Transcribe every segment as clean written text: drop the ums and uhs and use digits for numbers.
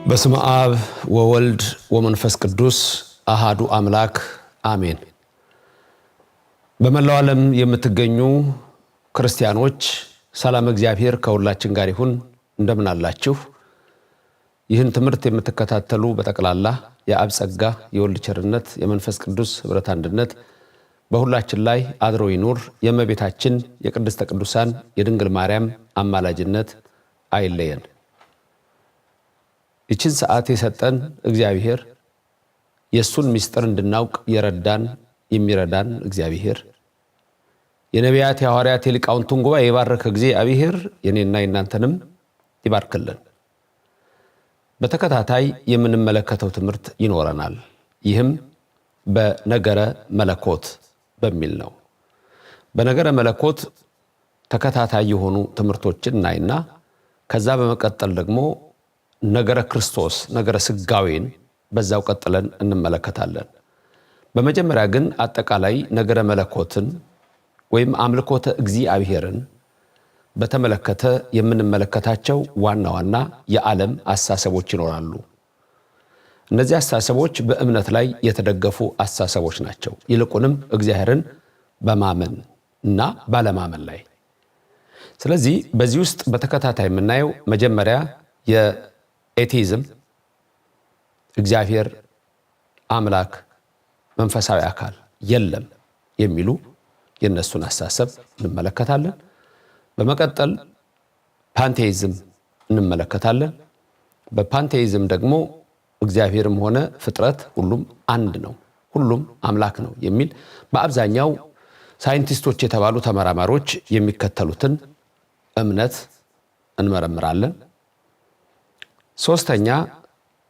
በስመ አብ ወወልድ ወመንፈስ ቅዱስ አሃዱ አምላክ አሜን። በመላው ዓለም የምትገኙ ክርስቲያኖች ሰላም እግዚአብሔር ከሁላችን ጋር ይሁን። እንደምን አላችሁ? ይህን ትምህርት የምትከታተሉ በጠቅላላ የአብ ጸጋ፣ የወልድ ቸርነት፣ የመንፈስ ቅዱስ ኅብረት አንድነት በሁላችን ላይ አድሮ ይኑር። የእመቤታችን የቅድስተ ቅዱሳን የድንግል ማርያም አማላጅነት አይለየን። ይችን ሰዓት የሰጠን እግዚአብሔር የሱን ምስጢር እንድናውቅ የረዳን የሚረዳን እግዚአብሔር የነቢያት የሐዋርያት የሊቃውንቱን ጉባኤ የባረከ እግዚአብሔር የኔና የናንተንም ይባርክልን። በተከታታይ የምንመለከተው ትምህርት ይኖረናል። ይህም በነገረ መለኮት በሚል ነው። በነገረ መለኮት ተከታታይ የሆኑ ትምህርቶችን እናይና ከዛ በመቀጠል ደግሞ ነገረ ክርስቶስ ነገረ ስጋዌን በዛው ቀጥለን እንመለከታለን። በመጀመሪያ ግን አጠቃላይ ነገረ መለኮትን ወይም አምልኮተ እግዚአብሔርን በተመለከተ የምንመለከታቸው ዋና ዋና የዓለም አስተሳሰቦች ይኖራሉ። እነዚህ አስተሳሰቦች በእምነት ላይ የተደገፉ አስተሳሰቦች ናቸው። ይልቁንም እግዚአብሔርን በማመን እና ባለማመን ላይ። ስለዚህ በዚህ ውስጥ በተከታታይ የምናየው መጀመሪያ ኤቲዝም እግዚአብሔር አምላክ መንፈሳዊ አካል የለም የሚሉ የነሱን አስተሳሰብ እንመለከታለን። በመቀጠል ፓንቴይዝም እንመለከታለን። በፓንቴይዝም ደግሞ እግዚአብሔርም ሆነ ፍጥረት ሁሉም አንድ ነው፣ ሁሉም አምላክ ነው የሚል በአብዛኛው ሳይንቲስቶች የተባሉ ተመራማሪዎች የሚከተሉትን እምነት እንመረምራለን። ሶስተኛ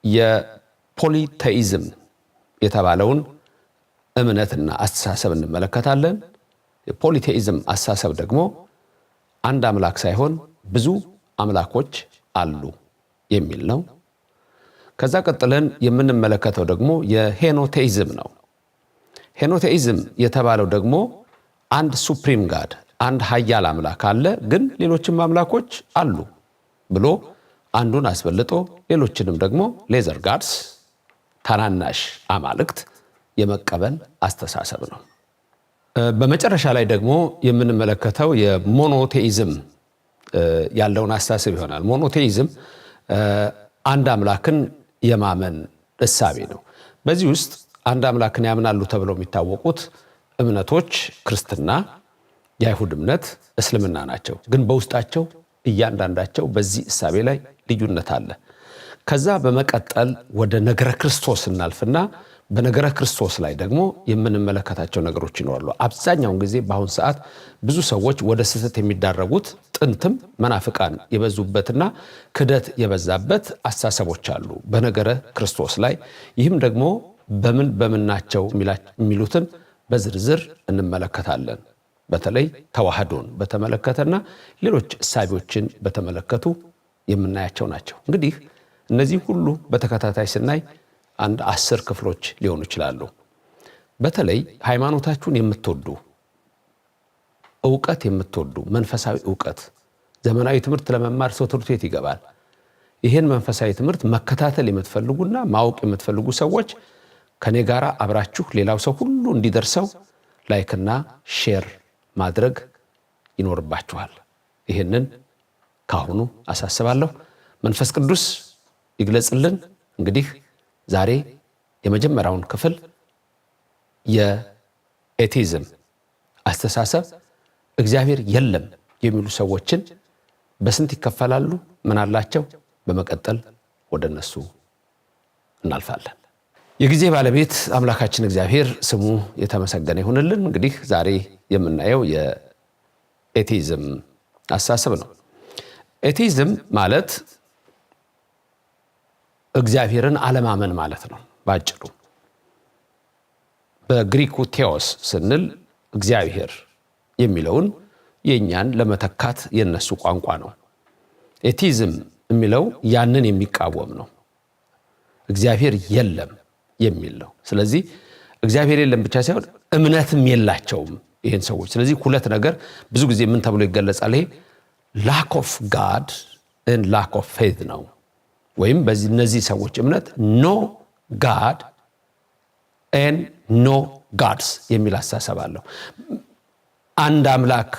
የፖሊቴይዝም የተባለውን እምነትና አስተሳሰብ እንመለከታለን። የፖሊቴይዝም አስተሳሰብ ደግሞ አንድ አምላክ ሳይሆን ብዙ አምላኮች አሉ የሚል ነው። ከዛ ቀጥለን የምንመለከተው ደግሞ የሄኖቴይዝም ነው። ሄኖቴይዝም የተባለው ደግሞ አንድ ሱፕሪም ጋድ አንድ ኃያል አምላክ አለ፣ ግን ሌሎችም አምላኮች አሉ ብሎ አንዱን አስበልጦ ሌሎችንም ደግሞ ሌዘር ጋድስ ታናናሽ አማልክት የመቀበል አስተሳሰብ ነው። በመጨረሻ ላይ ደግሞ የምንመለከተው የሞኖቴይዝም ያለውን አስተሳሰብ ይሆናል። ሞኖቴይዝም አንድ አምላክን የማመን እሳቤ ነው። በዚህ ውስጥ አንድ አምላክን ያምናሉ ተብለው የሚታወቁት እምነቶች ክርስትና፣ የአይሁድ እምነት፣ እስልምና ናቸው። ግን በውስጣቸው እያንዳንዳቸው በዚህ እሳቤ ላይ ልዩነት አለ። ከዛ በመቀጠል ወደ ነገረ ክርስቶስ እናልፍና በነገረ ክርስቶስ ላይ ደግሞ የምንመለከታቸው ነገሮች ይኖራሉ። አብዛኛውን ጊዜ በአሁን ሰዓት ብዙ ሰዎች ወደ ስህተት የሚዳረጉት ጥንትም መናፍቃን የበዙበትና ክደት የበዛበት አስተሳሰቦች አሉ በነገረ ክርስቶስ ላይ። ይህም ደግሞ በምን ናቸው የሚሉትን በዝርዝር እንመለከታለን። በተለይ ተዋህዶን በተመለከተና ሌሎች እሳቤዎችን በተመለከቱ የምናያቸው ናቸው። እንግዲህ እነዚህ ሁሉ በተከታታይ ስናይ አንድ 10 ክፍሎች ሊሆኑ ይችላሉ። በተለይ ሃይማኖታችሁን የምትወዱ ዕውቀት የምትወዱ መንፈሳዊ ዕውቀት፣ ዘመናዊ ትምህርት ለመማር ሰው ትምህርት ቤት ይገባል። ይህን መንፈሳዊ ትምህርት መከታተል የምትፈልጉና ማወቅ የምትፈልጉ ሰዎች ከኔ ጋር አብራችሁ ሌላው ሰው ሁሉ እንዲደርሰው ላይክና ሼር ማድረግ ይኖርባችኋል። ይህንን ካሁኑ አሳስባለሁ። መንፈስ ቅዱስ ይግለጽልን። እንግዲህ ዛሬ የመጀመሪያውን ክፍል የኤቲዝም አስተሳሰብ እግዚአብሔር የለም የሚሉ ሰዎችን በስንት ይከፈላሉ? ምን አላቸው? በመቀጠል ወደ እነሱ እናልፋለን። የጊዜ ባለቤት አምላካችን እግዚአብሔር ስሙ የተመሰገነ ይሁንልን። እንግዲህ ዛሬ የምናየው የኤቲዝም አስተሳሰብ ነው። ኤቲዝም ማለት እግዚአብሔርን አለማመን ማለት ነው ባጭሩ። በግሪኩ ቴዎስ ስንል እግዚአብሔር የሚለውን የኛን ለመተካት የነሱ ቋንቋ ነው። ኤቲዝም የሚለው ያንን የሚቃወም ነው። እግዚአብሔር የለም የሚል ነው። ስለዚህ እግዚአብሔር የለም ብቻ ሳይሆን እምነትም የላቸውም ይህን ሰዎች። ስለዚህ ሁለት ነገር ብዙ ጊዜ ምን ተብሎ ይገለጻል? ይሄ lack of God and lack of faith ነው። ወይም በዚህ እነዚህ ሰዎች እምነት ኖ ጋድ ኤንድ ኖ ጋድስ የሚል አስተሳሰብ አለው። አንድ አምላክ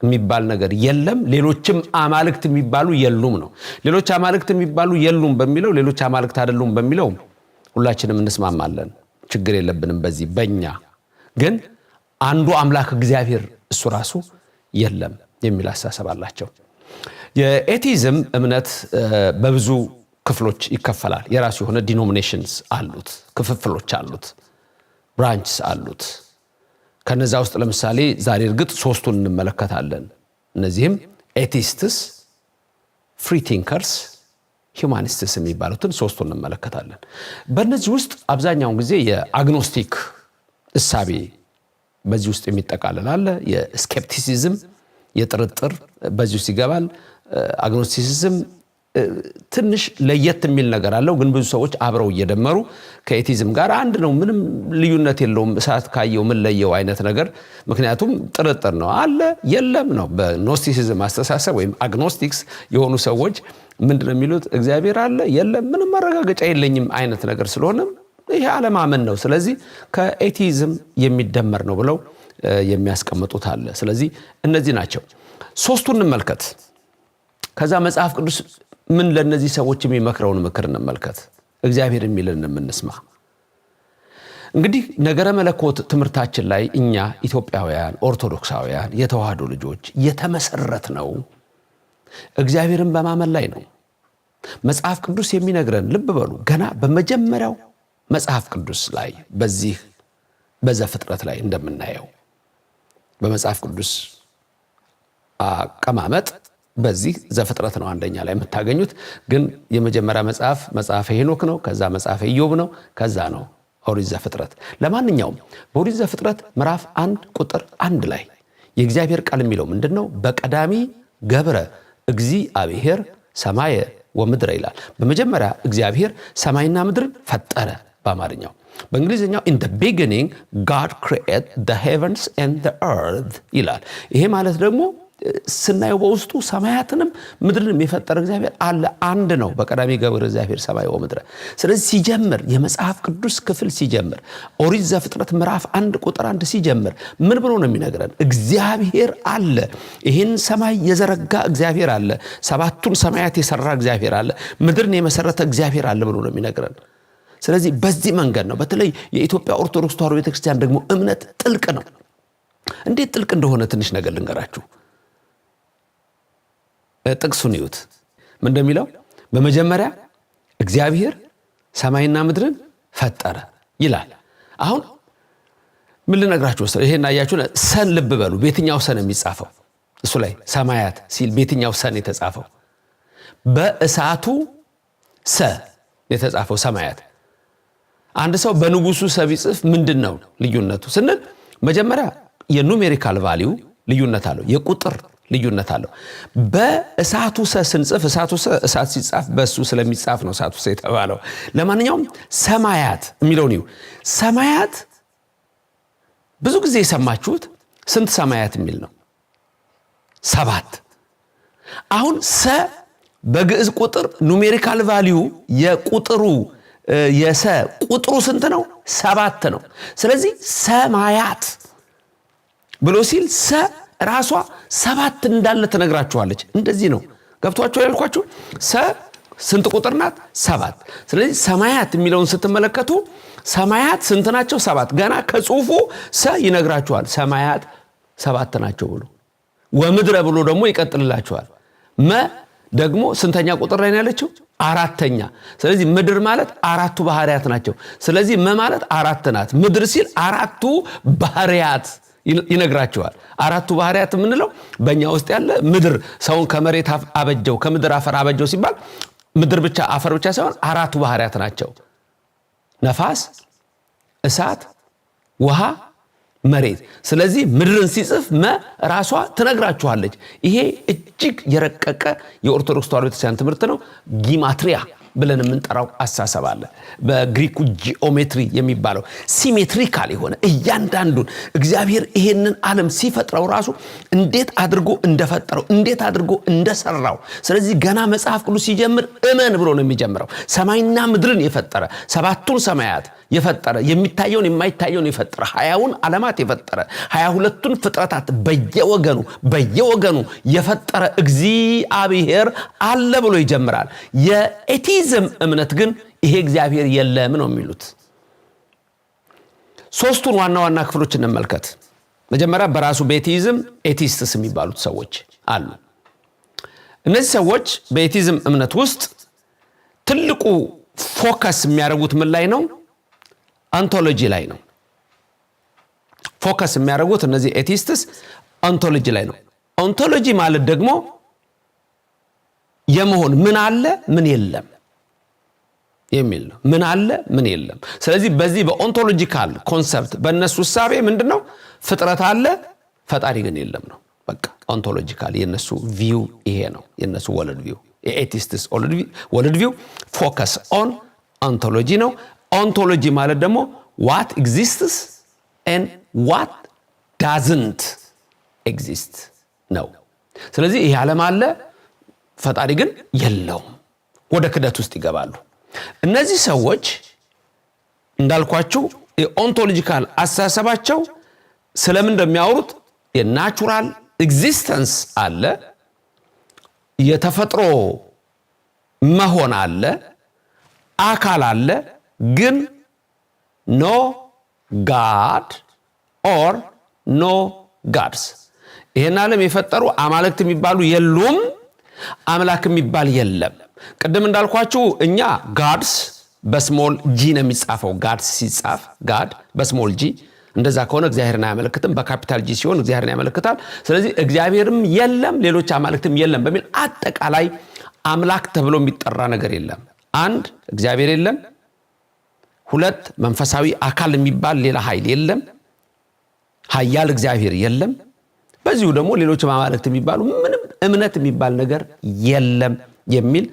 የሚባል ነገር የለም፣ ሌሎችም አማልክት የሚባሉ የሉም ነው። ሌሎች አማልክት የሚባሉ የሉም በሚለው ሌሎች አማልክት አይደሉም በሚለው ሁላችንም እንስማማለን፣ ችግር የለብንም። በዚህ በእኛ ግን አንዱ አምላክ እግዚአብሔር እሱ ራሱ የለም የሚል አስተሳሰብ አላቸው። የኤቲዝም እምነት በብዙ ክፍሎች ይከፈላል። የራሱ የሆነ ዲኖሚኔሽንስ አሉት፣ ክፍፍሎች አሉት፣ ብራንችስ አሉት። ከነዛ ውስጥ ለምሳሌ ዛሬ እርግጥ ሶስቱን እንመለከታለን። እነዚህም ኤቲስትስ፣ ፍሪ ቲንከርስ፣ ሂዩማኒስትስ የሚባሉትን ሶስቱን እንመለከታለን። በእነዚህ ውስጥ አብዛኛውን ጊዜ የአግኖስቲክ እሳቤ በዚህ ውስጥ የሚጠቃለል አለ። የስኬፕቲሲዝም የጥርጥር በዚህ ውስጥ ይገባል። አግኖስቲሲዝም ትንሽ ለየት የሚል ነገር አለው፣ ግን ብዙ ሰዎች አብረው እየደመሩ ከኤቲዝም ጋር አንድ ነው፣ ምንም ልዩነት የለውም፣ እሳት ካየው ምን ለየው አይነት ነገር። ምክንያቱም ጥርጥር ነው፣ አለ የለም ነው። በኖስቲሲዝም አስተሳሰብ ወይም አግኖስቲክስ የሆኑ ሰዎች ምንድነው የሚሉት? እግዚአብሔር አለ የለም ምንም ማረጋገጫ የለኝም አይነት ነገር ስለሆነ ይሄ አለማመን ነው። ስለዚህ ከኤቲዝም የሚደመር ነው ብለው የሚያስቀምጡት አለ። ስለዚህ እነዚህ ናቸው። ሶስቱን እንመልከት። ከዛ መጽሐፍ ቅዱስ ምን ለነዚህ ሰዎች የሚመክረውን ምክር እንመልከት። እግዚአብሔር የሚልን እንስማ። እንግዲህ ነገረ መለኮት ትምህርታችን ላይ እኛ ኢትዮጵያውያን ኦርቶዶክሳውያን የተዋህዶ ልጆች የተመሰረት ነው እግዚአብሔርን በማመን ላይ ነው። መጽሐፍ ቅዱስ የሚነግረን ልብ በሉ፣ ገና በመጀመሪያው መጽሐፍ ቅዱስ ላይ በዚህ በዘፍጥረት ላይ እንደምናየው በመጽሐፍ ቅዱስ አቀማመጥ በዚህ ዘፍጥረት ነው አንደኛ ላይ የምታገኙት። ግን የመጀመሪያ መጽሐፈ ሄኖክ ነው፣ ከዛ መጽሐፈ ኢዮብ ነው፣ ከዛ ነው ኦሪት ዘፍጥረት። ለማንኛውም በኦሪት ዘፍጥረት ምዕራፍ 1 ቁጥር 1 ላይ የእግዚአብሔር ቃል የሚለው ምንድነው? በቀዳሚ ገብረ እግዚአብሔር ሰማየ ወምድረ ይላል። በመጀመሪያ እግዚአብሔር ሰማይና ምድርን ፈጠረ በአማርኛው። በእንግሊዝኛው in the beginning God created the heavens and the earth ይላል። ይሄ ማለት ደግሞ ስናየው በውስጡ ሰማያትንም ምድርንም የፈጠረ እግዚአብሔር አለ፣ አንድ ነው። በቀዳሚ ገብረ እግዚአብሔር ሰማይ ወምድረ። ስለዚህ ሲጀምር የመጽሐፍ ቅዱስ ክፍል ሲጀምር ኦሪት ዘፍጥረት ምዕራፍ 1 ቁጥር 1 ሲጀምር ምን ብሎ ነው የሚነግረን? እግዚአብሔር አለ፣ ይህን ሰማይ የዘረጋ እግዚአብሔር አለ፣ ሰባቱን ሰማያት የሰራ እግዚአብሔር አለ፣ ምድርን የመሰረተ እግዚአብሔር አለ ብሎ ነው የሚነግረን። ስለዚህ በዚህ መንገድ ነው። በተለይ የኢትዮጵያ ኦርቶዶክስ ተዋሕዶ ቤተክርስቲያን ደግሞ እምነት ጥልቅ ነው። እንዴት ጥልቅ እንደሆነ ትንሽ ነገር ልንገራችሁ። ጥቅሱን ይዩት። ምን እንደሚለው? በመጀመሪያ እግዚአብሔር ሰማይና ምድርን ፈጠረ ይላል። አሁን ምን ልነግራችሁ ወሰደ? ይሄን አያችሁ? ሰን ልብ በሉ። በየትኛው ሰን የሚጻፈው? እሱ ላይ ሰማያት ሲል በየትኛው ሰን የተጻፈው? በእሳቱ ሰ የተጻፈው ሰማያት። አንድ ሰው በንጉሱ ሰ ቢጽፍ ምንድነው ልዩነቱ ስንል መጀመሪያ የኑሜሪካል ቫልዩ ልዩነት አለው፣ የቁጥር ልዩነት አለው። በእሳቱ ሰ ስንጽፍ እሳቱ ሰ እሳት ሲጻፍ በሱ ስለሚጻፍ ነው እሳቱ ሰ የተባለው። ለማንኛውም ሰማያት የሚለው ነው። ሰማያት ብዙ ጊዜ የሰማችሁት ስንት ሰማያት የሚል ነው? 7። አሁን ሰ በግዕዝ ቁጥር ኑሜሪካል ቫልዩ የቁጥሩ የሰ ቁጥሩ ስንት ነው? 7 ነው። ስለዚህ ሰማያት ብሎ ሲል ሰ ራሷ 7 እንዳለ ትነግራችኋለች። እንደዚህ ነው። ገብቷችሁ ያልኳችሁ? ሰ ስንት ቁጥር ናት? 7። ስለዚህ ሰማያት የሚለውን ስትመለከቱ ሰማያት ስንት ናቸው? 7። ገና ከጽሁፉ ሰ ይነግራችኋል ሰማያት 7 ናቸው ብሎ። ወምድረ ብሎ ደግሞ ይቀጥልላችኋል። መ ደግሞ ስንተኛ ቁጥር ላይ ነው ያለችው? 4ኛ። ስለዚህ ምድር ማለት 4ቱ ባህሪያት ናቸው። ስለዚህ መ ማለት 4 ናት። ምድር ሲል 4ቱ ባህሪያት ይነግራቸዋል። 4ቱ ባህሪያት የምንለው በእኛ ውስጥ ያለ ምድር ሰውን ከመሬት አበጀው ከምድር አፈር አበጀው ሲባል ምድር ብቻ አፈር ብቻ ሳይሆን 4ቱ ባህሪያት ናቸው። ነፋስ፣ እሳት፣ ውሃ፣ መሬት። ስለዚህ ምድርን ሲጽፍ መ ራሷ ትነግራችኋለች። ይሄ እጅግ የረቀቀ የኦርቶዶክስ ተዋሕዶ ቤተክርስቲያን ትምህርት ነው። ጊማትሪያ ብለን የምንጠራው አስተሳሰብ አለ። በግሪኩ ጂኦሜትሪ የሚባለው ሲሜትሪካል የሆነ እያንዳንዱን እግዚአብሔር ይሄንን ዓለም ሲፈጥረው ራሱ እንዴት አድርጎ እንደፈጠረው እንዴት አድርጎ እንደሰራው። ስለዚህ ገና መጽሐፍ ቅዱስ ሲጀምር እመን ብሎ ነው የሚጀምረው። ሰማይና ምድርን የፈጠረ ሰባቱን ሰማያት የፈጠረ የሚታየውን የማይታየውን የፈጠረ 20ውን ዓለማት የፈጠረ 22ቱን ፍጥረታት በየወገኑ የፈጠረ እግዚአብሔር አለ ብሎ ይጀምራል። የኤቲዝም እምነት ግን ይሄ እግዚአብሔር የለም ነው የሚሉት። ሶስቱን ዋና ዋና ክፍሎች እንመልከት። መጀመሪያ በራሱ በኤቲዝም ኤቲስትስ የሚባሉት ሰዎች አሉ። እነዚህ ሰዎች በኤቲዝም እምነት ውስጥ ትልቁ ፎከስ የሚያደርጉት ምን ላይ ነው? አንቶሎጂ ላይ ነው። ፎከስ የሚያደርጉት እነዚህ ኤቲስትስ አንቶሎጂ ላይ ነው። አንቶሎጂ ማለት ደግሞ የመሆን ምን አለ ምን የለም የሚል ነው። ምን አለ ምን የለም። ስለዚህ በዚህ በኦንቶሎጂካል ኮንሰፕት በእነሱ እሳቤ ምንድነው? ፍጥረት አለ ፈጣሪ ግን የለም ነው። በቃ ኦንቶሎጂካል የነሱ ቪው ይሄ ነው። የነሱ ወርልድ ቪው የኤቲስትስ ወርልድ ቪው ፎከስ ኦን ኦንቶሎጂ ነው። ኦንቶሎጂ ማለት ደግሞ what exists and what doesn't exist ነው። ስለዚህ ይሄ ዓለም አለ ፈጣሪ ግን የለውም። ወደ ክደት ውስጥ ይገባሉ። እነዚህ ሰዎች እንዳልኳችሁ የኦንቶሎጂካል አስተሳሰባቸው ስለምን እንደሚያወሩት የናቹራል ኤግዚስተንስ አለ፣ የተፈጥሮ መሆን አለ፣ አካል አለ፣ ግን ኖ ጋድ ኦር ኖ ጋድስ። ይሄን ዓለም የፈጠሩ አማልክት የሚባሉ የሉም፣ አምላክ የሚባል የለም። ቅድም እንዳልኳችሁ እኛ ጋድስ በስሞል ጂ ነው የሚጻፈው። ጋድስ ሲጻፍ ጋድ በስሞል ጂ፣ እንደዛ ከሆነ እግዚአብሔርን አያመለክትም። በካፒታል ጂ ሲሆን እግዚአብሔርን ያመለክታል። ስለዚህ እግዚአብሔርም የለም ሌሎች አማልክትም የለም በሚል አጠቃላይ አምላክ ተብሎ የሚጠራ ነገር የለም። አንድ እግዚአብሔር የለም፣ ሁለት መንፈሳዊ አካል የሚባል ሌላ ኃይል የለም፣ ኃያል እግዚአብሔር የለም፣ በዚሁ ደግሞ ሌሎች አማልክት የሚባሉ ምንም እምነት የሚባል ነገር የለም የሚል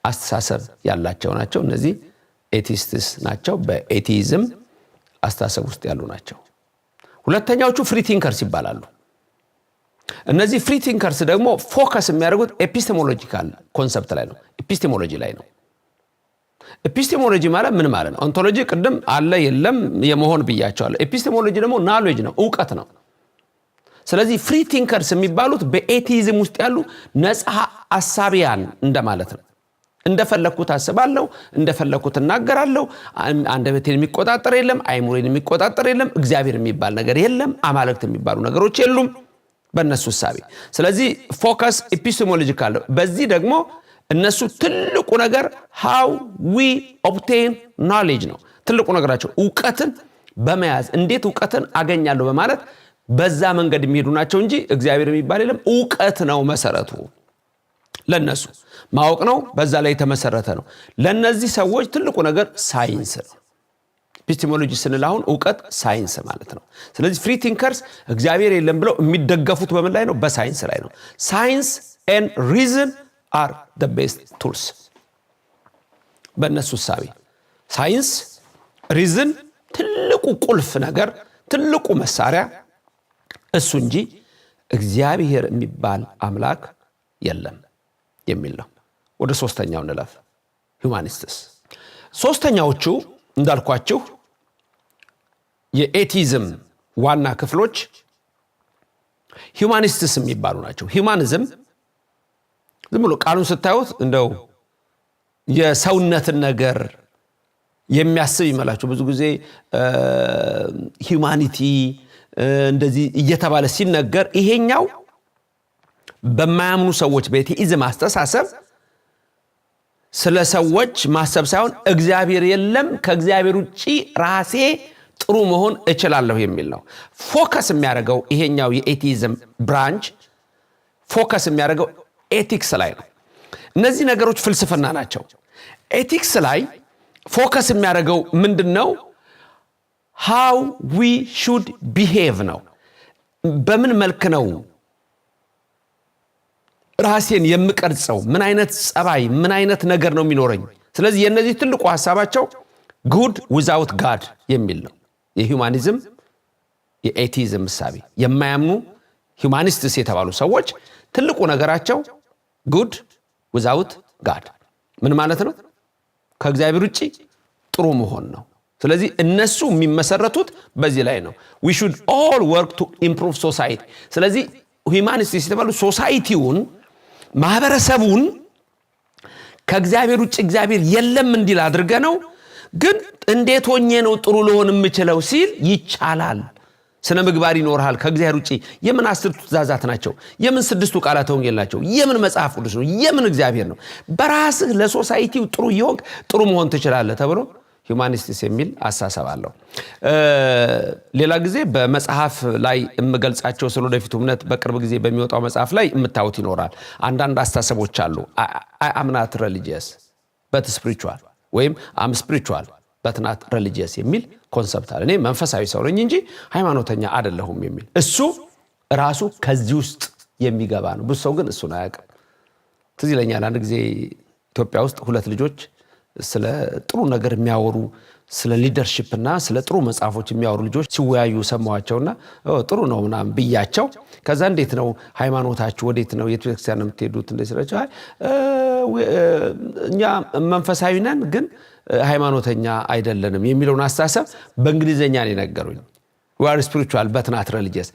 አስተሳሰብ ያላቸው ናቸው። እነዚህ ኤቲስትስ ናቸው። በኤቲዝም አስተሳሰብ ውስጥ ያሉ ናቸው። ሁለተኛዎቹ ፍሪ ቲንከርስ ይባላሉ። እነዚህ ፍሪ ቲንከርስ ደግሞ ፎከስ የሚያደርጉት ኤፒስቴሞሎጂካል ኮንሰፕት ላይ ነው፣ ኤፒስቴሞሎጂ ላይ ነው። ኤፒስቴሞሎጂ ማለት ምን ማለት ነው? ኦንቶሎጂ ቅድም አለ የለም የመሆን ብያቸዋለሁ። ኤፒስቴሞሎጂ ደግሞ ናሌጅ ነው፣ ዕውቀት ነው። ስለዚህ ፍሪ ቲንከርስ የሚባሉት በኤቲዝም ውስጥ ያሉ ነፃ አሳቢያን እንደማለት ነው። እንደፈለኩት አስባለሁ፣ እንደፈለኩት እናገራለሁ፣ አንደበቴን የሚቆጣጠር የለም፣ አይምሮዬን የሚቆጣጠር የለም፣ እግዚአብሔር የሚባል ነገር የለም፣ አማልክት የሚባሉ ነገሮች የሉም በእነሱ እሳቤ። ስለዚህ ፎከስ ኤፒስቴሞሎጂካል። በዚህ ደግሞ እነሱ ትልቁ ነገር how we obtain knowledge ነው። ትልቁ ነገራቸው ዕውቀትን በመያዝ እንዴት ዕውቀትን አገኛለሁ በማለት በዛ መንገድ የሚሄዱ ናቸው እንጂ እግዚአብሔር የሚባል የለም። ዕውቀት ነው መሰረቱ። ለነሱ ማወቅ ነው፣ በዛ ላይ የተመሰረተ ነው። ለነዚህ ሰዎች ትልቁ ነገር ሳይንስ ነው። ኤፒስቴሞሎጂ ስንል አሁን ዕውቀት ሳይንስ ማለት ነው። ስለዚህ ፍሪ ቲንከርስ እግዚአብሔር የለም ብለው የሚደገፉት በምን ላይ ነው? በሳይንስ ላይ ነው። ሳይንስ and reason are the best tools። በእነሱ እሳቤ ሳይንስ ሪዝን ትልቁ ቁልፍ ነገር ትልቁ መሳሪያ እሱ እንጂ እግዚአብሔር የሚባል አምላክ የለም የሚል ነው። ወደ ሶስተኛው እንለፍ። ሁማኒስትስ። ሶስተኛዎቹ እንዳልኳችሁ የኤቲዝም ዋና ክፍሎች ሁማኒስትስ የሚባሉ ናቸው። ሁማኒዝም ዝም ብሎ ቃሉን ስታዩት እንደው የሰውነትን ነገር የሚያስብ ይመላችሁ። ብዙ ጊዜ ሁማኒቲ እንደዚህ እየተባለ ሲነገር ይሄኛው በማያምኑ ሰዎች በኤቲዝም አስተሳሰብ ስለ ሰዎች ማሰብ ሳይሆን እግዚአብሔር የለም ከእግዚአብሔር ውጪ ራሴ ጥሩ መሆን እችላለሁ የሚል ነው። ፎከስ የሚያደርገው ይሄኛው የኤቲዝም ብራንች ፎከስ የሚያደርገው ኤቲክስ ላይ ነው። እነዚህ ነገሮች ፍልስፍና ናቸው። ኤቲክስ ላይ ፎከስ የሚያደርገው ምንድነው? how we should behave ነው። በምን መልክ ነው ራሴን የምቀርጸው? ምን አይነት ጸባይ ምን አይነት ነገር ነው የሚኖረኝ ስለዚህ የነዚህ ትልቁ ሐሳባቸው good without God የሚል ነው። የሂዩማኒዝም የኤቲዝም ሐሳብ የማያምኑ ሂዩማኒስትስ የተባሉ ሰዎች ትልቁ ነገራቸው good without God ምን ማለት ነው? ከእግዚአብሔር ውጪ ጥሩ መሆን ነው። ስለዚህ እነሱ የሚመሰረቱት በዚህ ላይ ነው። we should all work to improve society። ስለዚህ ሂዩማኒስትስ የተባሉ ሶሳይቲውን ማህበረሰቡን ከእግዚአብሔር ውጪ እግዚአብሔር የለም እንዲል አድርገነው ግን እንዴት ሆኜ ነው ጥሩ ልሆን የምችለው ሲል ይቻላል። ስነ ምግባር ይኖርሃል ከእግዚአብሔር ውጪ የምን 10 ትእዛዛት ናቸው? የምን 6 ቃላተ ወንጌል ናቸው? የምን መጽሐፍ ቅዱስ ነው? የምን እግዚአብሔር ነው? በራስህ ለሶሳይቲው ጥሩ ይሆን ጥሩ መሆን ትችላለህ ተብሎ ሂዩማኒስትስ የሚል አሳሰብ አለው። ሌላ ጊዜ በመጽሐፍ ላይ እምገልጻቸው ስለወደፊቱ እምነት በቅርብ ጊዜ በሚወጣው መጽሐፍ ላይ እምታዩት ይኖራል። አንዳንድ አስተሳሰቦች አሉ። I am not religious but spiritual ወይም am spiritual but not religious የሚል ኮንሰፕት አለ። እኔ መንፈሳዊ ሰው ነኝ እንጂ ሃይማኖተኛ አይደለሁም የሚል እሱ ራሱ ከዚህ ውስጥ የሚገባ ነው። ብዙ ሰው ግን እሱን አያውቅም። ትዝ ይለኛል አንድ ጊዜ ኢትዮጵያ ውስጥ 2 ልጆች ስለ ጥሩ ነገር የሚያወሩ ስለ ሊደርሺፕ እና ስለ ጥሩ መጽሐፎች የሚያወሩ ልጆች ሲወያዩ ሰማዋቸውና ጥሩ ነው ምናምን ብያቸው ከዛ እንዴት ነው ሃይማኖታችሁ ወዴት ነው የት ቤተክርስቲያን ነው የምትሄዱት እንዴ ስላቸው እኛ መንፈሳዊ ነን ግን ሃይማኖተኛ አይደለንም የሚለውን አስተሳሰብ በእንግሊዘኛ ነው የነገሩኝ። we are spiritual but not religious።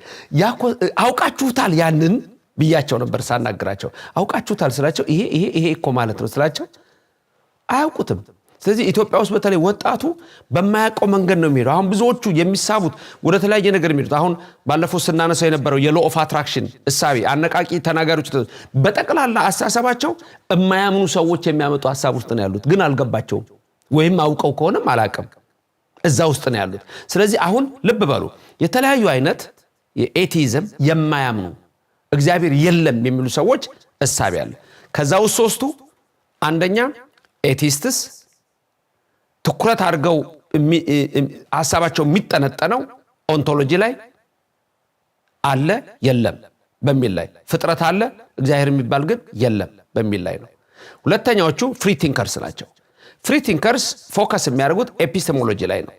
አውቃችሁታል ያንን ብያቸው ነበር ሳናግራቸው። አውቃችሁታል ስላቸው ይሄ እኮ ማለት ነው ስላቸው አያውቁትም። ስለዚህ ኢትዮጵያ ውስጥ በተለይ ወጣቱ በማያውቀው መንገድ ነው የሚሄደው። አሁን ብዙዎቹ የሚሳቡት ወደ ተለያየ ነገር የሚሄዱት አሁን ባለፈው ስናነሳው የነበረው የሎ ኦፍ አትራክሽን እሳቤ አነቃቂ ተናጋሪዎች በጠቅላላ አስተሳሰባቸው የማያምኑ ሰዎች የሚያመጡ ሐሳብ ውስጥ ነው ያሉት። ግን አልገባቸውም ወይም አውቀው ከሆነም አላውቅም እዛ ውስጥ ነው ያሉት። ስለዚህ አሁን ልብ በሉ የተለያዩ አይነት የኤቲዝም የማያምኑ እግዚአብሔር የለም የሚሉ ሰዎች እሳቤ አለ። ከዛው ሶስቱ አንደኛ ኤቲስትስ ትኩረት አድርገው ሐሳባቸው የሚጠነጠነው ኦንቶሎጂ ላይ አለ የለም በሚል ላይ ፍጥረት አለ እግዚአብሔር የሚባል ግን የለም በሚል ላይ ነው። ሁለተኛዎቹ ፍሪ ቲንከርስ ናቸው። ፍሪ ቲንከርስ ፎከስ የሚያደርጉት ኤፒስቴሞሎጂ ላይ ነው።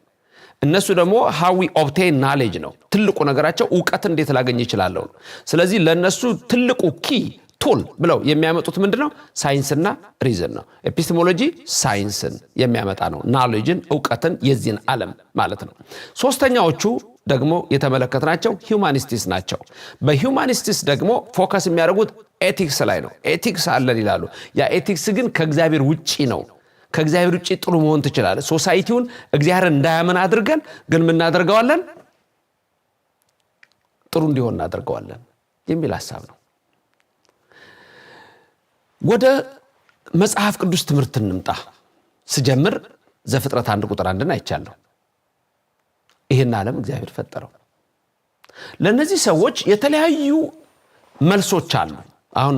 እነሱ ደግሞ how we obtain knowledge ነው። ትልቁ ነገራቸው ዕውቀት እንዴት ላገኝ ይችላልው ነው። ስለዚህ ለነሱ ትልቁ ኪ ቱል ብለው የሚያመጡት ምንድነው? ሳይንስና ሪዝን ነው። ኤፒስቴሞሎጂ ሳይንስን የሚያመጣ ነው። ናሌጅን ዕውቀትን የዚህን ዓለም ማለት ነው። ሶስተኛዎቹ ደግሞ የተመለከትናቸው ሂዩማኒስትስ ናቸው። በሂዩማኒስትስ ደግሞ ፎከስ የሚያደርጉት ኤቲክስ ላይ ነው። ኤቲክስ አለን ይላሉ። ያ ኤቲክስ ግን ከእግዚአብሔር ውጪ ነው። ከእግዚአብሔር ውጪ ጥሩ መሆን ትችላለህ። ሶሳይቲውን እግዚአብሔር እንዳያምን አድርገን ግን ምን እናደርገዋለን? ጥሩ እንዲሆን እናደርገዋለን የሚል ሐሳብ ነው። ወደ መጽሐፍ ቅዱስ ትምህርት እንምጣ። ስጀምር ዘፍጥረት 1 ቁጥር 1 አይቻለሁ። ይሄን ዓለም እግዚአብሔር ፈጠረው። ለነዚህ ሰዎች የተለያዩ መልሶች አሉ። አሁን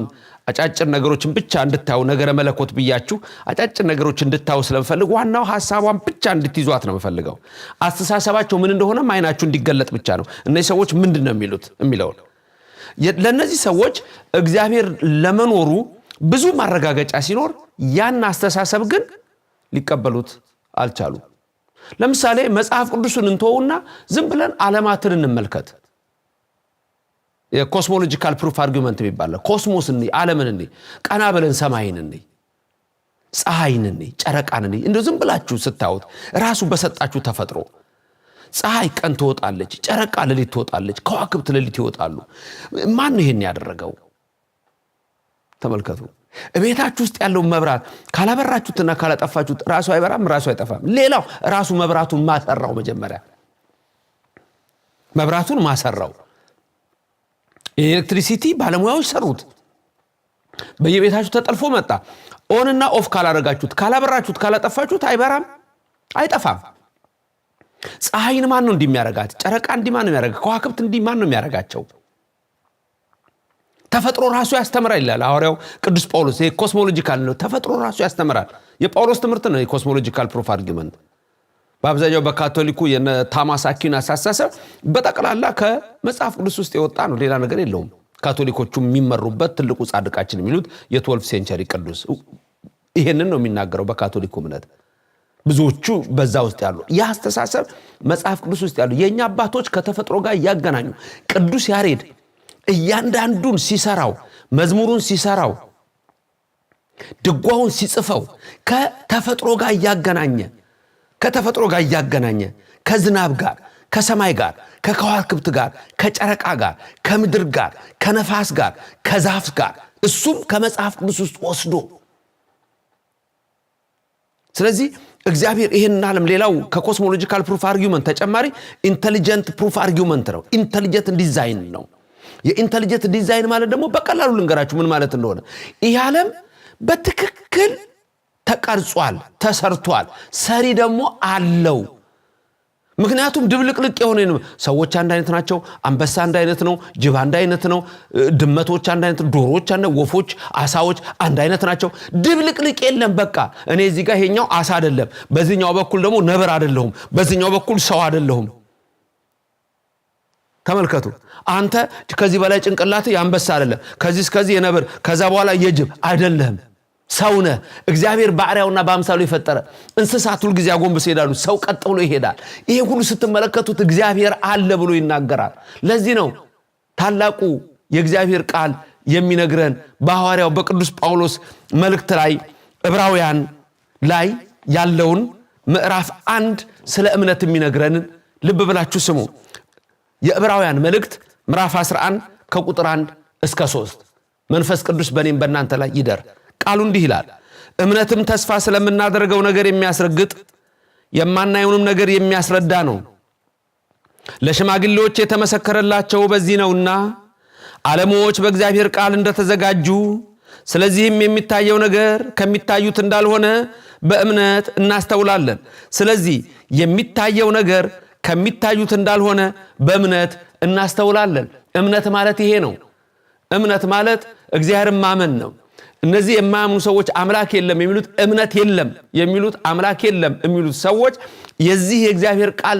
አጫጭር ነገሮችን ብቻ እንድታዩ ነገረ መለኮት ብያችሁ አጫጭር ነገሮችን እንድታዩ ስለምፈልግ ዋናው ሐሳቧን ብቻ እንድትይዟት ነው የምፈልገው። አስተሳሰባቸው ምን እንደሆነ ማይናችሁ እንዲገለጥ ብቻ ነው። እነዚህ ሰዎች ምንድነው የሚሉት የሚለው ለነዚህ ሰዎች እግዚአብሔር ለመኖሩ ብዙ ማረጋገጫ ሲኖር ያን አስተሳሰብ ግን ሊቀበሉት አልቻሉ። ለምሳሌ መጽሐፍ ቅዱስን እንተውና ዝም ብለን ዓለማትን እንመልከት። የኮስሞሎጂካል ፕሩፍ አርጊውመንት የሚባል ኮስሞስን ዓለምን ቀና ብለን ሰማይን ፀሐይን ጨረቃን እንደው ዝም ብላችሁ ስታዩት ራሱ በሰጣችሁ ተፈጥሮ ፀሐይ ቀን ትወጣለች፣ ጨረቃ ሌሊት ትወጣለች፣ ከዋክብት ሌሊት ይወጣሉ። ማን ነው ይሄን ያደረገው? ተመልከቱ። ቤታችሁ ውስጥ ያለው መብራት ካላበራችሁትና ካላጠፋችሁት ራሱ አይበራም፣ ራሱ አይጠፋም። ሌላው ራሱ መብራቱን ማሰራው መጀመሪያ መብራቱን ማሰራው ኤሌክትሪሲቲ ባለሙያዎች ሰሩት። በየቤታችሁ ተጠልፎ መጣ። ኦንና ኦፍ ካላረጋችሁት ካላበራችሁት ካላጠፋችሁት አይበራም፣ አይጠፋም። ፀሐይን ማን ነው እንደሚያረጋት? ጨረቃ እንዲማን ነው የሚያረጋት? ከዋክብት እንዲማን ነው የሚያረጋቸው? ተፈጥሮ ራሱ ያስተምራል ይላል ሐዋርያው ቅዱስ ጳውሎስ። ይሄ ኮስሞሎጂካል ነው። ተፈጥሮ ራሱ ያስተምራል። የጳውሎስ ትምህርት ነው የኮስሞሎጂካል ፕሩፍ አርጊውመንት። በአብዛኛው በካቶሊኩ የቶማስ አኩዊናስ አስተሳሰብ በጠቅላላ ከመጽሐፍ ቅዱስ ውስጥ የወጣ ነው፣ ሌላ ነገር የለውም። ካቶሊኮቹ የሚመሩበት ትልቁ ጻድቃችን የሚሉት የ12 ሴንቸሪ ቅዱስ ይሄንን ነው የሚናገረው በካቶሊክ እምነት ብዙዎቹ በዛ ውስጥ ያሉ ያ አስተሳሰብ መጽሐፍ ቅዱስ ውስጥ ያሉ የኛ አባቶች ከተፈጥሮ ጋር ያገናኙ ቅዱስ ያሬድ እያንዳንዱን ሲሰራው መዝሙሩን ሲሰራው ድጓውን ሲጽፈው ከተፈጥሮ ጋር ያገናኘ ከዝናብ ጋር ከሰማይ ጋር ከከዋክብት ጋር ከጨረቃ ጋር ከምድር ጋር ከነፋስ ጋር ከዛፍ ጋር እሱም ከመጽሐፍ ቅዱስ ውስጥ ወስዶ ስለዚህ እግዚአብሔር ይሄንን ዓለም ሌላው ከኮስሞሎጂካል ፕሩፍ አርጊውመንት ተጨማሪ ኢንተሊጀንት ፕሩፍ አርጊውመንት ነው ኢንተሊጀንት ዲዛይን ነው የኢንተሊጀንት ዲዛይን ማለት ደግሞ በቀላሉ ልንገራችሁ ምን ማለት እንደሆነ ይህ ዓለም በትክክል ተቀርጿል ተሰርቷል ሰሪ ደግሞ አለው ምክንያቱም ድብልቅልቅ የሆነ ሰዎች አንድ አይነት ናቸው አንበሳ አንድ አይነት ነው ጅብ አንድ አይነት ነው ድመቶች አንድ አይነት ዶሮዎች አንድ ወፎች አሳዎች አንድ አይነት ናቸው ድብልቅልቅ የለም በቃ እኔ እዚህ ጋር ይሄኛው አሳ አይደለም በዚህኛው በኩል ደግሞ ነብር አይደለሁም በዚህኛው በኩል ሰው አይደለሁም ተመልከቱ አንተ ከዚህ በላይ ጭንቅላት ያንበሳ አይደለም ከዚህ እስከዚህ የነብር ከዛ በኋላ የጅብ አይደለም ሰውነ እግዚአብሔር ባሪያውና በአምሳሉ የፈጠረ እንስሳት ሁሉ ጊዜ አጎንብሰው ይሄዳሉ ሰው ቀጥ ብሎ ይሄዳል ይሄ ሁሉ ስትመለከቱት እግዚአብሔር አለ ብሎ ይናገራል ለዚህ ነው ታላቁ የእግዚአብሔር ቃል የሚነግረን በሐዋርያው በቅዱስ ጳውሎስ መልእክት ላይ ዕብራውያን ላይ ያለውን ምዕራፍ 1 ስለ እምነት የሚነግረን ልብ ብላችሁ ስሙ የዕብራውያን መልእክት ምዕራፍ 11 ከቁጥር 1 እስከ 3 መንፈስ ቅዱስ በእኔም በእናንተ ላይ ይደር ቃሉ እንዲህ ይላል እምነትም ተስፋ ስለምናደርገው ነገር የሚያስረግጥ የማናየውንም ነገር የሚያስረዳ ነው ለሽማግሌዎች የተመሰከረላቸው በዚህ ነውና ዓለሞች በእግዚአብሔር ቃል እንደተዘጋጁ ስለዚህም የሚታየው ነገር ከሚታዩት እንዳልሆነ በእምነት እናስተውላለን ስለዚህ የሚታየው ነገር ከሚታዩት እንዳልሆነ በእምነት እናስተውላለን እምነት ማለት ይሄ ነው እምነት ማለት እግዚአብሔርን ማመን ነው እነዚህ የማያምኑ ሰዎች አምላክ የለም የሚሉት እምነት የለም የሚሉት አምላክ የለም የሚሉት ሰዎች የዚህ የእግዚአብሔር ቃል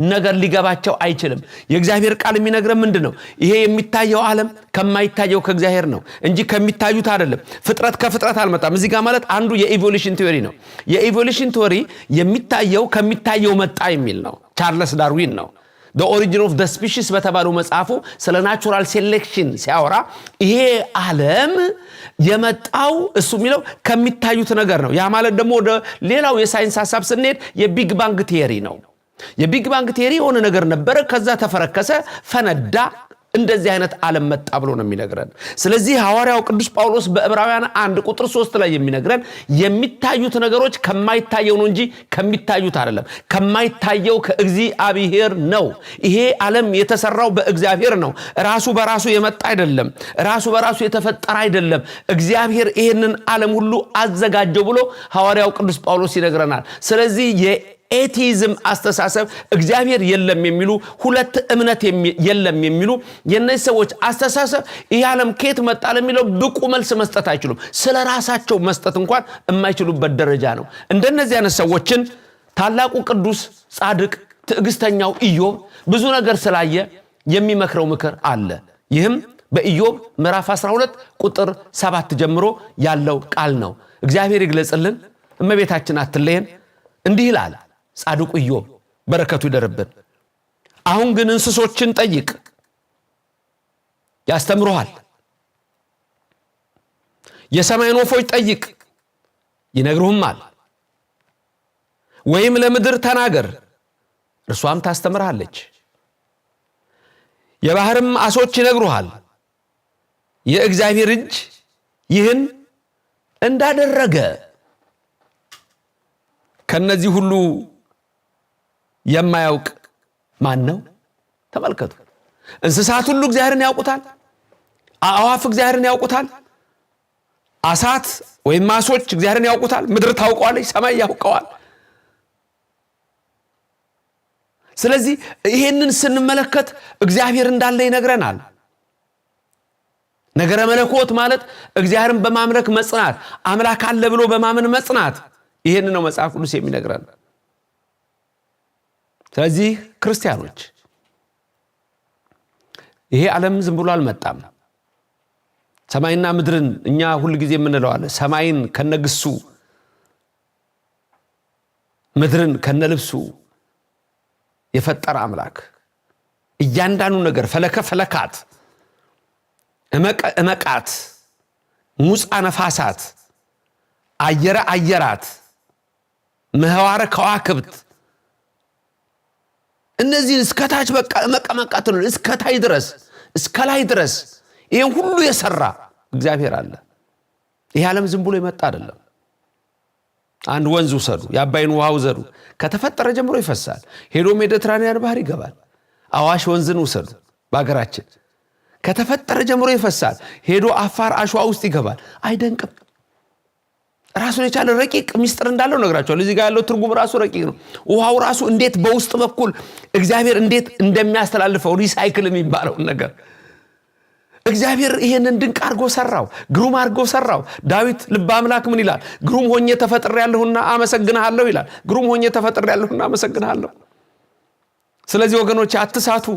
ነገር ሊገባቸው አይችልም የእግዚአብሔር ቃል የሚነግረን ምንድነው ይሄ የሚታየው ዓለም ከማይታየው ከእግዚአብሔር ነው እንጂ ከሚታዩት አይደለም ፍጥረት ከፍጥረት አልመጣም እዚህ ጋር ማለት አንዱ የኢቮሉሽን ቲዮሪ ነው የኢቮሉሽን ቲዮሪ የሚታየው ከሚታየው መጣ የሚል ነው ቻርልስ ዳርዊን ነው the origin of the species በተባለው መጽሐፉ ስለ ናቹራል ሴሌክሽን ሲያወራ ይሄ ዓለም የመጣው እሱ የሚለው ከሚታዩት ነገር ነው ያ ማለት ደግሞ ወደ ሌላው የሳይንስ ሐሳብ ስንሄድ የቢግ ባንግ ቲዮሪ ነው የቢግ ባንግ ቲዮሪ የሆነ ነገር ነበር ከዛ ተፈረከሰ ፈነዳ እንደዚህ አይነት ዓለም መጣ ብሎ ነው የሚነግረን ስለዚህ ሐዋርያው ቅዱስ ጳውሎስ በዕብራውያን 1 ቁጥር 3 ላይ የሚነግረን የሚታዩት ነገሮች ከማይታየው ነው እንጂ ከሚታዩት አይደለም ከማይታየው ከእግዚአብሔር ነው ይሄ ዓለም የተሰራው በእግዚአብሔር ነው ራሱ በራሱ የመጣ አይደለም ራሱ በራሱ የተፈጠረ አይደለም እግዚአብሔር ይሄንን ዓለም ሁሉ አዘጋጀው ብሎ ሐዋርያው ቅዱስ ጳውሎስ ይነግረናል ስለዚህ ኤቲዝም አስተሳሰብ እግዚአብሔር የለም የሚሉ ሁለት እምነት የለም የሚሉ የነዚህ ሰዎች አስተሳሰብ ይህ ዓለም ከየት መጣ ለሚለው ብቁ መልስ መስጠት አይችሉም ስለራሳቸው መስጠት እንኳን የማይችሉበት ደረጃ ነው እንደነዚህ አይነት ሰዎችን ታላቁ ቅዱስ ጻድቅ ትዕግስተኛው ኢዮብ ብዙ ነገር ስላየ የሚመክረው ምክር አለ ይህም በኢዮብ ምዕራፍ 12 ቁጥር 7 ጀምሮ ያለው ቃል ነው እግዚአብሔር ይግለጽልን እመቤታችን አትለየን እንዲህ ይላል ጻድቁ ኢዮብ በረከቱ ይደርብን አሁን ግን እንስሶችን ጠይቅ ያስተምሩሃል የሰማይን ወፎች ጠይቅ ይነግሩህማል ወይም ለምድር ተናገር እርሷም ታስተምርሃለች የባህርም አሶች ይነግሩሃል የእግዚአብሔር እጅ ይህን እንዳደረገ ከነዚህ ሁሉ የማያውቅ ማን ነው ተመልከቱ እንስሳት ሁሉ እግዚአብሔርን ያውቁታል አዕዋፍ እግዚአብሔርን ያውቁታል አሳት ወይም ማሶች እግዚአብሔርን ያውቁታል ምድር ታውቀዋለች ሰማይ ያውቀዋል ስለዚህ ይሄንን ስንመለከት እግዚአብሔር እንዳለ ይነግረናል ነገረ መለኮት ማለት እግዚአብሔርን በማምለክ መጽናት አምላክ አለ ብሎ በማመን መጽናት ይሄንን ነው መጽሐፍ ቅዱስ የሚነግረን ስለዚህ ክርስቲያኖች ይሄ ዓለም ዝም ብሎ አልመጣም ሰማይና ምድርን እኛ ሁሉ ጊዜ የምንለው አለ ሰማይን ከነግሱ ምድርን ከነልብሱ የፈጠረ አምላክ እያንዳንዱ ነገር ፈለካት እመቃት ሙፃ ነፋሳት አየራት ምህዋረ ከዋክብት እነዚህ እስከታች በቃ መቀመቃት ነው እስከታይ ድረስ እስከላይ ድረስ ይሄን ሁሉ የሰራ እግዚአብሔር አለ። ይሄ ዓለም ዝም ብሎ የመጣ አይደለም። አንድ ወንዝ ውሰዱ፣ የአባይን ውሃ ውሰዱ፣ ከተፈጠረ ጀምሮ ይፈሳል፣ ሄዶ ሜዲትራኒያን ባህር ይገባል። አዋሽ ወንዝን ውሰዱ፣ በአገራችን ከተፈጠረ ጀምሮ ይፈሳል፣ ሄዶ አፋር አሸዋ ውስጥ ይገባል። አይደንቅም? ራሱን የቻለ ረቂቅ ሚስጥር እንዳለው ነግራቸዋል። እዚህ ጋር ያለው ትርጉም ራሱ ረቂቅ ነው። ውሃው ራሱ እንዴት በውስጥ በኩል እግዚአብሔር እንዴት እንደሚያስተላልፈው ሪሳይክል የሚባለው ነገር እግዚአብሔር ይሄንን ድንቅ አድርጎ ሰራው፣ ግሩም አድርጎ ሰራው። ዳዊት ልበ አምላክ ምን ይላል? ግሩም ሆኜ ተፈጥሬያለሁና አመሰግንሃለሁ ይላል። ግሩም ሆኜ ተፈጥሬያለሁና አመሰግንሃለሁ። ስለዚህ ወገኖች አትሳቱ።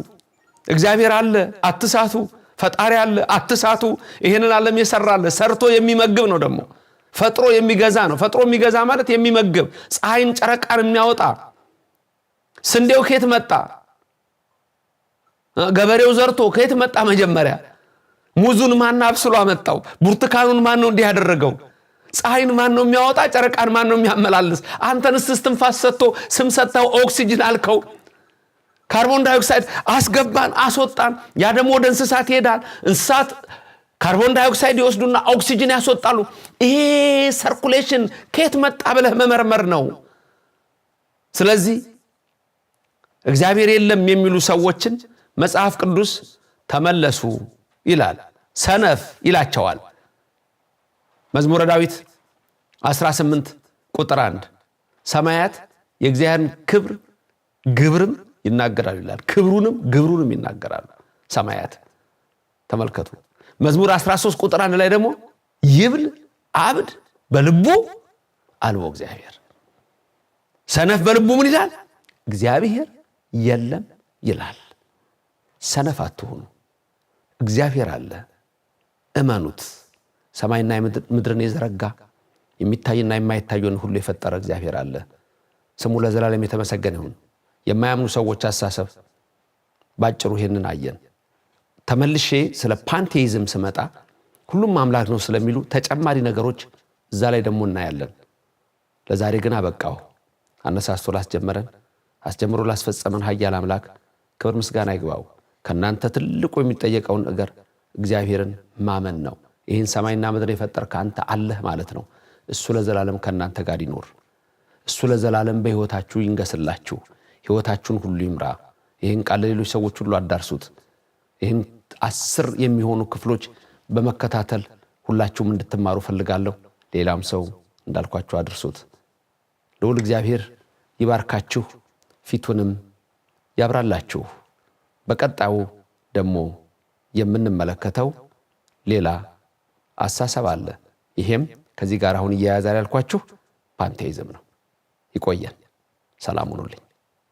እግዚአብሔር አለ፣ አትሳቱ። ፈጣሪ አለ፣ አትሳቱ። ይሄንን ዓለም የሰራለ ሰርቶ የሚመግብ ነው። ደግሞ ፈጥሮ የሚገዛ ነው። ፈጥሮ የሚገዛ ማለት የሚመግብ፣ ፀሐይን ጨረቃን የሚያወጣ። ስንዴው ከየት መጣ? ገበሬው ዘርቶ ከየት መጣ? መጀመሪያ ሙዙን ማን አብስሎ አመጣው? ብርቱካኑን ማን ነው እንዲህ ያደረገው? ፀሐይን ማን ነው የሚያወጣ? ጨረቃን ማን ነው የሚያመላልስ? አንተንስ እስትንፋስ ሰጥቶ ስም ሰጥተው ኦክሲጅን አልከው። ካርቦን ዳይኦክሳይድ አስገባን አስወጣን። ያ ደግሞ ወደ እንስሳት ይሄዳል። እንስሳት ካርቦን ዳይኦክሳይድ ይወስዱና ኦክሲጅን ያስወጣሉ። ይሄ ሰርኩሌሽን ከየት መጣ ብለህ መመርመር ነው። ስለዚህ እግዚአብሔር የለም የሚሉ ሰዎችን መጽሐፍ ቅዱስ ተመለሱ ይላል። ሰነፍ ይላቸዋል። መዝሙረ ዳዊት 18 ቁጥር 1 ሰማያት የእግዚአብሔርን ክብር ግብርም ይናገራሉ ይላል። ክብሩንም ግብሩንም ይናገራሉ ሰማያት። ተመልከቱ። መዝሙር 13 ቁጥር 1 ላይ ደግሞ ይብል አብድ በልቡ አልቦ እግዚአብሔር። ሰነፍ በልቡ ምን ይላል? እግዚአብሔር የለም ይላል። ሰነፍ አትሁኑ። እግዚአብሔር አለ፣ እመኑት። ሰማይና ምድርን የዘረጋ የሚታይና የማይታየውን ሁሉ የፈጠረ እግዚአብሔር አለ። ስሙ ለዘላለም የተመሰገነ ይሁን። የማያምኑ ሰዎች አሳሰብ ባጭሩ ይሄንን አየን። ተመልሼ ስለ ፓንቴይዝም ስመጣ ሁሉም አምላክ ነው ስለሚሉ ተጨማሪ ነገሮች እዛ ላይ ደግሞ እናያለን። ለዛሬ ግን አበቃው። አነሳስቶ ላስጀመረን አስጀምሮ ላስፈጸመን ኃያል አምላክ ክብር ምስጋና ይግባው። ከናንተ ትልቁ የሚጠየቀውን ነገር እግዚአብሔርን ማመን ነው። ይህን ሰማይና ምድር የፈጠርክ አንተ አለህ ማለት ነው። እሱ ለዘላለም ከናንተ ጋር ይኖር። እሱ ለዘላለም በህይወታችሁ ይንገስላችሁ። ህይወታችሁን ሁሉ ይምራ። ይህን ቃል ለሌሎች ሰዎች ሁሉ አዳርሱት። ይህን 10 የሚሆኑ ክፍሎች በመከታተል ሁላችሁም እንድትማሩ ፈልጋለሁ። ሌላም ሰው እንዳልኳችሁ አድርሱት። ልዑል እግዚአብሔር ይባርካችሁ፣ ፊቱንም ያብራላችሁ። በቀጣዩ ደግሞ የምንመለከተው ሌላ አሳሰብ አለ። ይሄም ከዚህ ጋር አሁን እያያዛል ያልኳችሁ ፓንቴይዝም ነው። ይቆየን። ሰላም ሁኑልኝ።